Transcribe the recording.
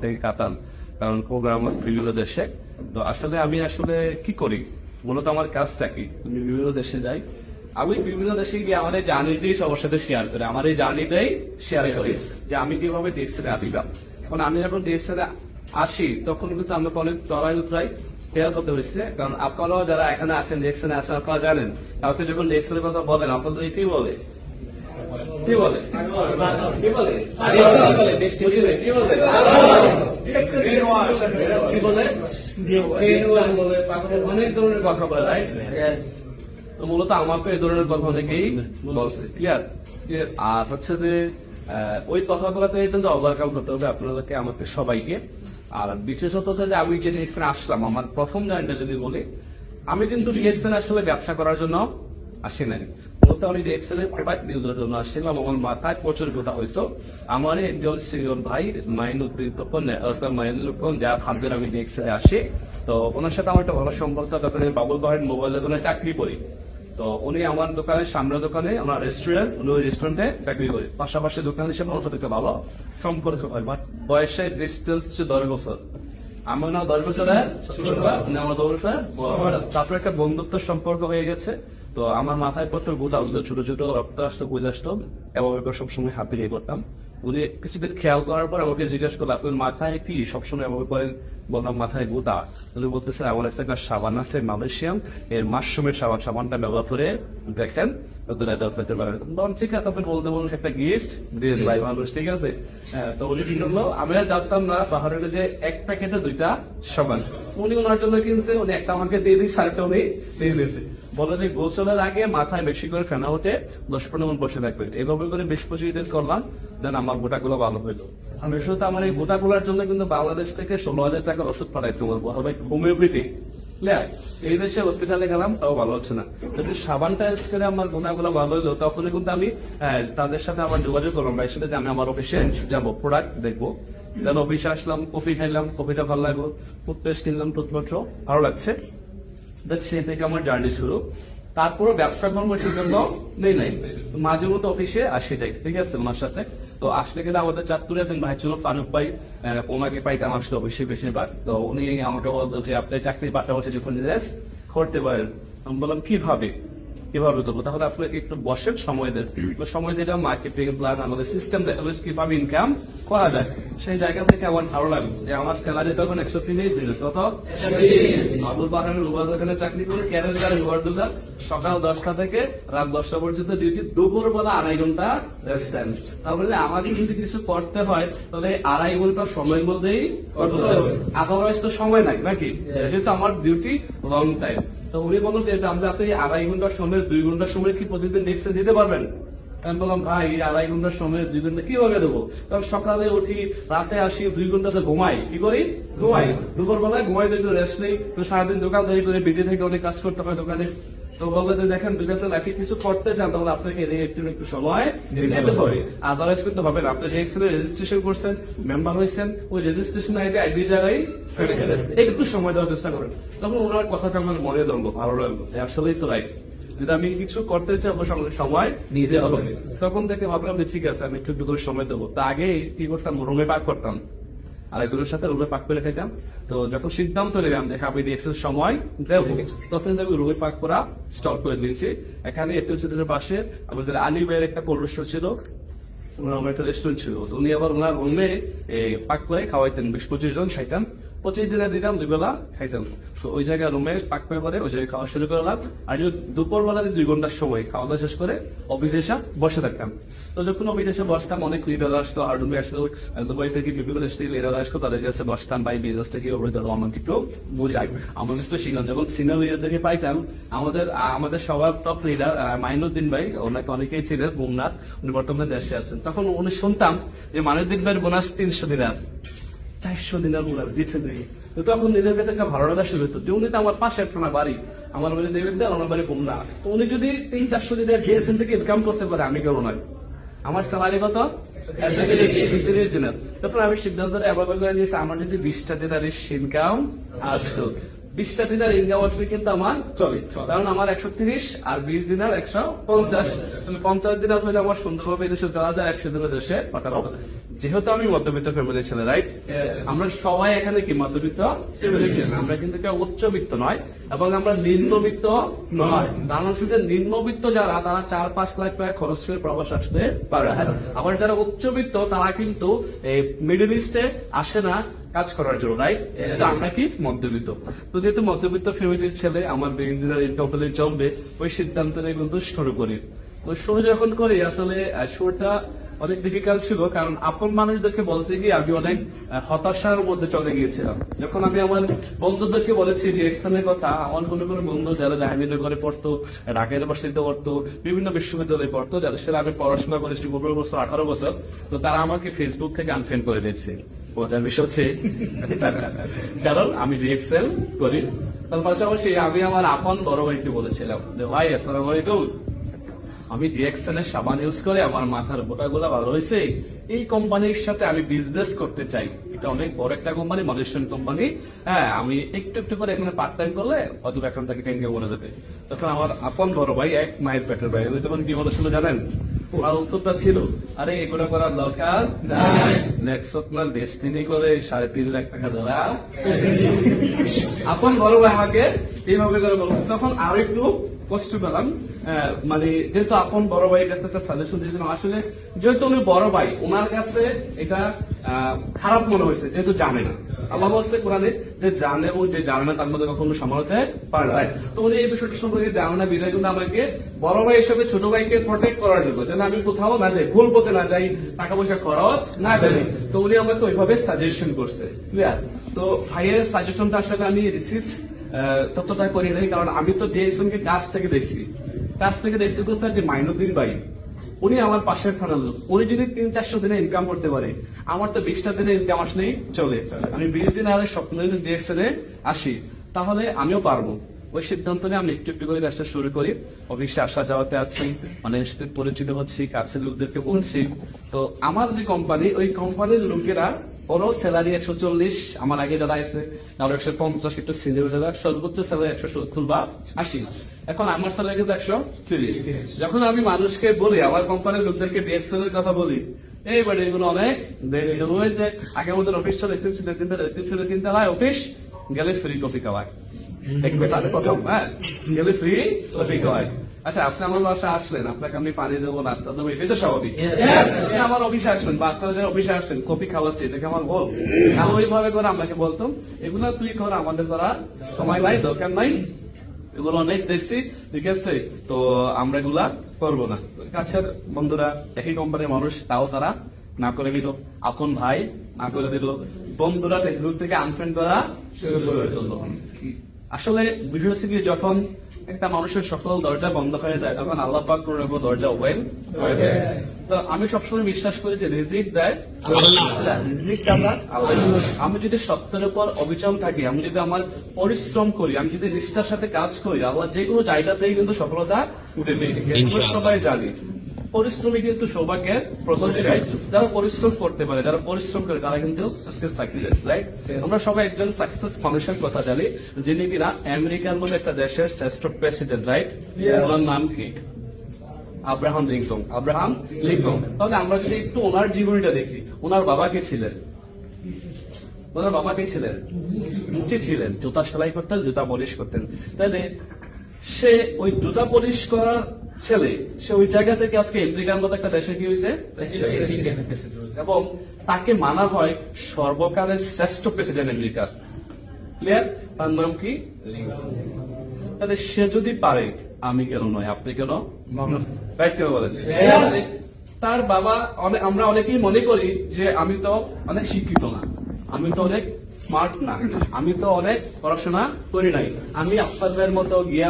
থেকে কাটান, কারণ প্রোগ্রাম বিভিন্ন দেশে। তো আসলে আমি কি করি, মূলত আমার কাজটা কি, আমি বিভিন্ন দেশে যাই। আমি বিভিন্ন দেশে গিয়ে আমার এই জার্নিতেই সবার সাথে শেয়ার করি, আমার এই জার্নিতেই শেয়ার করি যে আমি কিভাবে ডিএক্সএলে আসলাম। এখন আমি যখন ডিএক্সএলে আসি তখন কিন্তু আমরা অনেক চড়াই উতরাই ফেয়ার করতে হয়েছে, কারণ আপনারাও যারা এখানে আছেন ডিএক্সএলে আছেন আপনারা জানেন, কাউকে যখন ডিএক্সএলের কথা বলেন আপনাদের কি বলে, কি বলে, কি বলে, কি বলে, অনেক ধরনের কথা বলে, রাইট? তো মূলত আমাকে এই ধরনের কথা অনেকেই বলছে, ক্লিয়ার। আর হচ্ছে যে ওই কথাগুলোতে কিন্তু ওভারকাম করতে হবে আপনাদেরকে, আমাকে সবাইকে। আর বিশেষত যে আমি যে এখানে আসলাম, আমার প্রথম জার্নিটা যদি বলি, আমি কিন্তু ডিএক্সএল আসলে ব্যবসা করার জন্য আসি নাই, মূলত আমি ডিএক্সএল এর প্রোডাক্ট বিল্ডের জন্য আসছিলাম। আমার মাথায় প্রচুর কথা হয়েছে, আমার একজন সিনিয়র ভাই মাইনুদ্দিন তখন যার হাত ধরে আমি ডিএক্সএল এ আসি। তো ওনার সাথে আমার একটা ভালো সম্পর্ক, দোকানে বাবুল ভাইয়ের মোবাইল দোকানে চাকরি করি। তো উনি আমার দোকানের সামনের দোকানে, আমার রেস্টুরেন্ট, উনি ওই রেস্টুরেন্টে চাকরি করি, পাশাপাশি দোকান হিসেবে ওর সাথে ভালো সম্পর্ক হয়। বাট বয়সের ডিস্টেন্স হচ্ছে 10 বছর, আমার না 10 বছরের আমার 10 বছর, তারপরে একটা বন্ধুত্ব সম্পর্ক হয়ে গেছে। তো আমার মাথায় প্রচুর বোঝা হতো, ছোট ছোট রক্ত আসতো, বুঝে আসতো, এবং সবসময় হাত দিয়ে করতাম। উনি কিছুদিন খেয়াল করার পর আমাকে জিজ্ঞেস করলো, আপনার মাথায় কি সবসময় এভাবে করেন? বললাম মাথায় গোতা। উনি বলতেছে আমার একটা সাবান আছে মালয়েশিয়ান, এর মাশরুমের সাবানটা ব্যবহার করে দেখছেন, ঠিক আছে আপনি বলতে বলুন, একটা গিফট দিয়ে ভাই মানুষ, ঠিক আছে। তো উনি কি করলো, আমি আর জানতাম না বাহারের যে এক প্যাকেটে 2টা সাবান, উনি ওনার জন্য কিনছে, উনি একটা আমাকে দিয়ে দিয়েছে, আরেকটা উনি দিয়ে দিয়েছে। বলে যে গোসলের আগে মাথায় বেশি করে ফেনা হতে 10-15 মিনিট বসে থাকবে, এভাবে করে বেশ 25 দিন করলাম, দেন আমার গোটাগুলো ভালো হইলো। আমি শুধু আমার এই গোটাগুলোর জন্য কিন্তু বাংলাদেশ থেকে 16,000 টাকার ওষুধ পাঠাইছে আমার বড় ভাই, হোমিওপ্যাথি। এই দেশে হসপিটালে গেলাম, তাও ভালো হচ্ছে না। যদি সাবানটা ইউজ করে আমার গোটাগুলো ভালো হইলো, তখন কিন্তু আমি তাদের সাথে আমার যোগাযোগ করলাম ভাইয়ের সাথে যে আমি আমার অফিসে যাবো, প্রোডাক্ট দেখবো। দেন অফিসে আসলাম, কফি খাইলাম, কফিটা ভালো লাগলো, টুথপেস্ট কিনলাম, টুথপেস্ট ভালো লাগছে। সেই থেকে আমার জার্নি শুরু। তারপরে ব্যবসা কর্মের জন্য নেই নাই, মাঝে মতো অফিসে আসে যাই, ঠিক আছে ওনার সাথে। তো আসলে গেলে আমাদের চাঁদপুরে আছেন ভাই ছিল ফারুক ভাই, ওনাকে পাইতাম আসলে অবশ্যই বেশিরভাগ। তো উনি আমাকে বলতো যে আপনি চাকরি পাশাপাশি যখন করতে পারেন। আমি বললাম কিভাবে দেবো, তাহলে আপনাকে একটু বসেন, সময় দেন। সময় দিলাম, মার্কেটিং প্ল্যান, আমাদের সিস্টেম দেখালো কিভাবে ইনকাম করা যায়। সেই জায়গা থেকে আমার ভালো লাগলো যে আমার স্যালারি তখন 130 দিল, কত? আবুল বাহারের রুবার দোকানে চাকরি করে, ক্যারের রুবার দোকান, সকাল 10টা থেকে রাত 10টা পর্যন্ত ডিউটি, দুপুর বেলা 2.5 ঘন্টা রেস্ট। তাহলে আমাকে যদি কিছু করতে হয় তাহলে 2.5 ঘন্টা সময়ের মধ্যেই করতে হবে, আদারওয়াইজ তো সময় নাই নাকি, আমার ডিউটি লং টাইম। তো উনি বললেন যে আপনি 2.5 ঘন্টার সময় 2 ঘন্টার সময় কি প্রতিদিন নেক্সট দিতে পারবেন? আমি বললাম ভাই 2.5 ঘন্টার সময় 2 ঘন্টা কিভাবে দেবো? কারণ সকালে উঠি, রাতে আসি, 2 ঘন্টাতে ঘুমাই, কি করি? ঘুমাই। দুপুর বেলায় ঘুমাই, একটু রেস্ট নেই, তো সারাদিন দোকানদারি করে বিজি থেকে অনেক কাজ করতে হয় দোকানে। তো বলবে যে দেখেন দুই কাছে লাইফে কিছু করতে চান তাহলে আপনাকে একটু সময় দিতে হবে, আদারওয়াইজ কিন্তু হবে না। আপনি ডিএক্সএল এ রেজিস্ট্রেশন করছেন, মেম্বার হয়েছেন, ওই রেজিস্ট্রেশন আইডি জায়গায় একটু সময় দেওয়ার চেষ্টা করেন। তখন ওনার কথাটা আমার মনে ধরবো, ভালো লাগলো, আসলেই তো রাইট। যদি আমি কিছু করতে চাবো সময় নিতে হবে, তখন থেকে ভাবলাম যে ঠিক আছে আমি একটু করে সময় দেবো। তা আগে কি করতাম, রুমে পাক করতাম, আর এগুলোর সাথে রুমে পাক করে খাইতাম। তো যখন সিদ্ধান্ত নিলাম যে আমি ডিএক্সএল সময় দেবো, তখন আমি রুমে পাক করা স্টপ করে দিয়েছি। এখানে পাশে আমাদের আলী ভাইয়ের একটা কোল্ড স্টোর ছিল, ওনার একটা রেস্টুরেন্ট ছিল, উনি আবার ওনার রুমে পাক করে খাওয়াইতেন, 20-25 জন খাইতাম, 25 দিনে দিতাম, 2 বেলা খাইতাম। তো ওই জায়গায় রুমে পাক করে ওই জায়গায় খাওয়া শুরু করলাম। আর দুপুর বেলাতে 2 ঘন্টার সময় খাওয়া দাওয়া শেষ করে অফিসে এসে বসে থাকতাম। তো যখন অফিসে এসে বসতাম, অনেক লিডার আসতো, আর রুমে আসতো, দুবাই থেকে বিভিন্ন দেশ থেকে লিডার আসতো, তাদের কাছে বসতাম, বাই বিজনেস থেকে আমাকে একটু বুঝাই, আমাদের তো শিখলাম। যখন সিনিয়র লিডারদেরকে পাইতাম, আমাদের সবার টপ লিডার মাইনুদ্দিন ভাই, ওনাকে অনেকেই ছিলেন, মুন্নার, উনি বর্তমানে দেশে আছেন। তখন উনি শুনতাম যে মাইনুদ্দিন ভাইয়ের বোনাস 300 দিনার, 400 দিনার বোনাস দিচ্ছে দিই। তো তখন নিজের কাছে একটা ভালো লাগা শুরু হতো যে উনি তো আমার পাশে একটা বাড়ি, আমার বাড়ি দেবেন দেন, আমার বাড়ি কম না। তো উনি যদি 300-400 দিনের গিয়েছেন থেকে ইনকাম করতে পারে, আমি কেমন নয়? আমার স্যালারি কত? 30 দিনের। তারপর আমি সিদ্ধান্ত আমার যদি 20টা দিনার ইনকাম আসতো, 20টা দিনের ইনকাম আসলে কিন্তু আমার চলে, কারণ আমার 130 আর 20 দিনের 150, 50 দিনের হলে আমার সুন্দরভাবে দেশে চলা যায়, 100 দিনের দেশে পাঠানো। যেহেতু আমি মধ্যবিত্ত ফ্যামিলির ছেলে, রাইট, আমরা সবাই এখানে কি মধ্যবিত্ত ফ্যামিলির ছেলে, আমরা কিন্তু কেউ উচ্চবিত্ত নয় এবং আমরা নিম্নবিত্ত নয়। কারণ হচ্ছে যে নিম্নবিত্ত যারা, তারা 4-5 লাখ টাকা খরচ করে প্রবাস আসতে পারে, আবার যারা উচ্চবিত্ত তারা কিন্তু এই মিডল ইস্টে আসে না কাজ করার জন্য, রাইট। আমরা কি মধ্যবিত্ত, তো যেহেতু মধ্যবিত্ত ফ্যামিলির ছেলে, আমার ইঞ্জিনিয়ার ইনকাম চলবে, ওই সিদ্ধান্ত নিয়ে কিন্তু শুরু করি। তো শুরু যখন করি আসলে শুরুটা অনেক ডিফিকাল্ট ছিল, কারণ আপন মানুষদেরকে বলতে গিয়ে আমি অনেক হতাশার মধ্যে চলে গিয়েছিলাম। যখন আমি আমার বন্ধুদেরকে বলেছি রিয়েকশনের কথা, আমার কোনো কোনো বন্ধু যারা জাহাঙ্গীরের ঘরে পড়তো, ঢাকা ইউনিভার্সিটিতে পড়তো, বিভিন্ন বিশ্ববিদ্যালয়ে পড়তো, যাদের সাথে আমি পড়াশোনা করেছি 15 বছর 18 বছর, তো তারা আমাকে ফেসবুক থেকে আনফ্রেন্ড করে দিয়েছে। মজার বিষয় হচ্ছে কারণ আমি রিয়েকশন করি। তার পাশাপাশি আমি আমার আপন বড় ভাইকে বলেছিলাম যে ভাই আসসালামু আলাইকুম, আমি ডিএক্সএনের সাবান ইউজ করে আমার মাথার বোটাগুলা ভালো হয়েছে, এই কোম্পানির সাথে আমি বিজনেস করতে চাই। এটা অনেক বড় একটা কোম্পানি, মালয়েশিয়ান কোম্পানি। হ্যাঁ, আমি একটু একটু করে এখানে পার্ট টাইম করলে হয়তো এখন তাকে টেঙ্গে মরে যাবে। তখন আমার আপন বড় ভাই, এক মায়ের পেটের ভাই, ওই তখন কি বলেছিল জানেন? আর উত্তরটা ছিল, আরে এগুলো করার দরকার নাই, নেক্সট মান্থ ডেস্টিনি করে 3.5 লাখ টাকা ধরা। আপন বড় ভাই আমাকে এইভাবে করে বলল। তখন আরো একটু কষ্ট পেলাম, মানে যেহেতু আপন বড় ভাইয়ের কাছে একটা সাজেশন দিয়েছিলাম, আসলে যেহেতু উনি বড় ভাই, ওনার কাছে এটা খারাপ মনে হয়েছে, যেহেতু জানে না। আল্লাহ বলছে কোরআনে যে জানে ও যে জানে না তার মধ্যে কখনো সামলাতে পারে না। তো উনি এই বিষয়টা সম্পর্কে জানে না, বিদায় কিন্তু আমাকে বড় ভাই হিসেবে ছোট ভাইকে প্রোটেক্ট করার জন্য, যেন আমি কোথাও না যাই, ভুল পথে না যাই, টাকা পয়সা খরচ না করি, তো উনি আমাকে ওইভাবে সাজেশন করছে। ক্লিয়ার? তো ভাইয়ের সাজেশনটা আসলে আমি রিসিভ ততটা করি নাই, কারণ আমি তো ডিএক্সএন কে কাছ থেকে দেখছি কোথায় যে মাইনুদ্দিন ভাই, উনি আমার পাশের থানার লোক। উনি যদি 300-400 দিনে ইনকাম করতে পারে, আমার তো 20টা দিনে ইনকাম আসলেই চলে। আমি 20 দিন আগে স্বপ্ন যদি ডিএক্সএন আসি, তাহলে আমিও পারবো। ওই সিদ্ধান্ত নিয়ে আমি একটু একটু করে কাজটা শুরু করি। অফিসে আসা যাওয়াতে আছি, মানুষের সাথে পরিচিত হচ্ছি, কাছের লোকদেরকে বলছি। তো আমার যে কোম্পানি, ওই কোম্পানির লোকেরা ওরও স্যালারি 140, আমার আগে যারা আছে আরো 150, একটু সিনিয়র যারা, সর্বোচ্চ স্যালারি 170 বা 80। এখন আমার স্যালারি কিন্তু 130। যখন আমি মানুষকে বলি, আমার কোম্পানির লোকদেরকে ডিএক্সএল এর কথা বলি, এইবারে এগুলো অনেক দেরি হয়ে যায়। আগে আমাদের অফিস চলে 3 তলায় অফিস, গেলে ফ্রি কফি খাওয়ায়, গেলে ফ্রি কফি খাওয়ায়। আচ্ছা, আপনি আমার বাসা আসলেন, আপনাকে আমি পানি দেবো, নাস্তা দেবো, এটাই তো স্বাভাবিক। আমার অফিসে আসলেন বা আপনারা যারা অফিসে আসছেন, কফি খাওয়াচ্ছি, এটাকে আমার বল। ওইভাবে করে আপনাকে বলতাম, এগুলো তুই কর, আমাদের করা সময় নাই, দরকার নাই, এগুলো অনেক দেখছি, ঠিক আছে, তো আমরা এগুলা করবো না। কাছের বন্ধুরা, একই কোম্পানির মানুষ, তাও তারা না করে দিল, আপন ভাই না করে দিল, বন্ধুরা ফেসবুক থেকে আনফ্রেন্ড করা শুরু করে দিল। আসলে বিষয় হচ্ছে কি, যখন একটা মানুষের সকল দরজা বন্ধ হয়ে যায়, তখন আল্লাহ পাক কোনো দরজা ওপেন করে দেয়। তো আমি সবসময় বিশ্বাস করি যে রিজিক দেয় রিজিক আল্লাহ। আমি যদি সত্যের উপর অবিচল থাকি, আমি যদি আমার পরিশ্রম করি, আমি যদি নিষ্ঠার সাথে কাজ করি, আল্লাহ যে কোনো জায়গাতেই কিন্তু সফলতা দেবে। সবাই জানি পরিশ্রমী কিন্তু সৌভাগ্যের প্রথম জায়গায়। যারা পরিশ্রম করতে পারে, যারা পরিশ্রম করে, তারা কিন্তু সাকসেস, রাইট? আমরা সবাই একজন সাকসেস মানুষের কথা জানি, যিনি কিনা আমেরিকার মধ্যে একটা দেশের শ্রেষ্ঠ প্রেসিডেন্ট, রাইট? ওনার নাম কি? Abraham Lincoln. তাহলে আমরা যদি একটু ওনার জীবনীটা দেখি, ওনার বাবা কে ছিলেন? মুচি ছিলেন, জুতা সেলাই করতেন, জুতা পলিশ করতেন। তাহলে সে ওই জুতা পলিশ করার ছেলে, সে ওই জায়গা থেকে আজকে আমেরিকার মতো একটা দেশে কি হয়েছে, এবং তাকে মানা হয় সর্বকালের শ্রেষ্ঠ প্রেসিডেন্ট আমেরিকার। ক্লিয়ার? তার নাম কি? তাহলে সে যদি পারে, আমি কেন নয়, আপনি কেন বলেন? তার বাবা, আমরা অনেকেই মনে করি যে আমি তো অনেক শিক্ষিত না, আমি তো অনেক স্মার্ট না, আমি তো অনেক পড়াশোনা করি নাই, আমি আপনাদের মতো গিয়ে